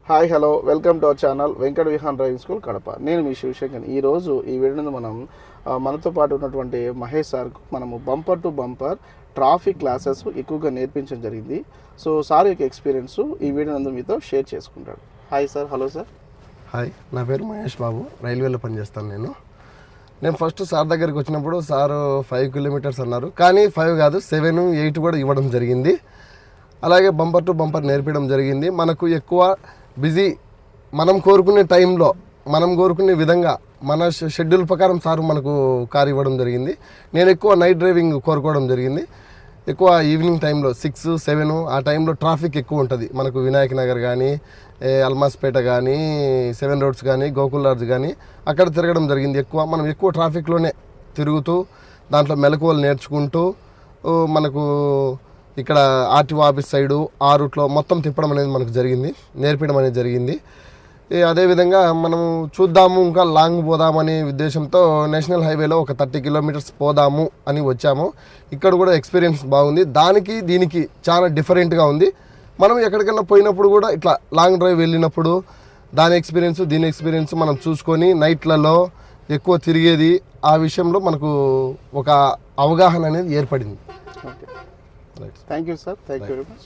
Hi hello welcome to our channel Venkata Vihan driving school Kadapa. నేను మీ శివశంకర్. ఈరోజు ఈ వీడియోని మనతో పాటు ఉన్నటువంటి మహేష్ సార్కు మనము bumper to bumper traffic classes ఎక్కువగా నేర్పించడం జరిగింది. సో సార్ యొక్క ఎక్స్పీరియన్స్ ఈ వీడియో మీతో షేర్ చేసుకుంటాడు. Hi sir. Hello sir. Hi, నా పేరు మహేష్ బాబు. రైల్వేలో పనిచేస్తాను నేను ఫస్ట్ సార్ దగ్గరికి వచ్చినప్పుడు సార్ 5 కిలోమీటర్స్ అన్నారు, కానీ 5 కాదు 7, 8 కూడా ఇవ్వడం జరిగింది. అలాగే బంపర్ టు బంపర్ నేర్పించడం జరిగింది. మనకు ఎక్కువ బిజీ, మనం కోరుకునే టైంలో మనం కోరుకునే విధంగా మన షెడ్యూల్ ప్రకారం సార్ మనకు కార్ ఇవ్వడం జరిగింది. నేను ఎక్కువ నైట్ డ్రైవింగ్ కోరుకోవడం జరిగింది. ఎక్కువ ఈవినింగ్ టైంలో 6, 7 ఆ టైంలో ట్రాఫిక్ ఎక్కువ ఉంటుంది. మనకు వినాయక్ నగర్ కానీ, అల్మాస్పేట కానీ, 7 రోడ్స్ కానీ, గోకుల్ లాడ్జ్ కానీ అక్కడ తిరగడం జరిగింది. మనం ఎక్కువ ట్రాఫిక్లోనే తిరుగుతూ దాంట్లో మెలకువలు నేర్చుకుంటూ మనకు ఇక్కడ ఆర్టీఓ ఆఫీస్ సైడు ఆ రూట్లో మొత్తం తిప్పడం అనేది మనకు జరిగింది, నేర్పించడం అనేది జరిగింది. అదేవిధంగా మనం చూద్దాము, ఇంకా లాంగ్ పోదామనే ఉద్దేశంతో నేషనల్ హైవేలో ఒక 30 కిలోమీటర్స్ పోదాము అని వచ్చాము. ఇక్కడ కూడా ఎక్స్పీరియన్స్ బాగుంది. దానికి దీనికి చాలా డిఫరెంట్గా ఉంది. మనం ఎక్కడికైనా పోయినప్పుడు కూడా ఇట్లా లాంగ్ డ్రైవ్ వెళ్ళినప్పుడు దాని ఎక్స్పీరియన్స్ దీని ఎక్స్పీరియన్స్ మనం చూసుకొని నైట్లలో ఎక్కువ తిరిగేది, ఆ విషయంలో మనకు ఒక అవగాహన అనేది ఏర్పడింది. Thank you sir. Thank you very much.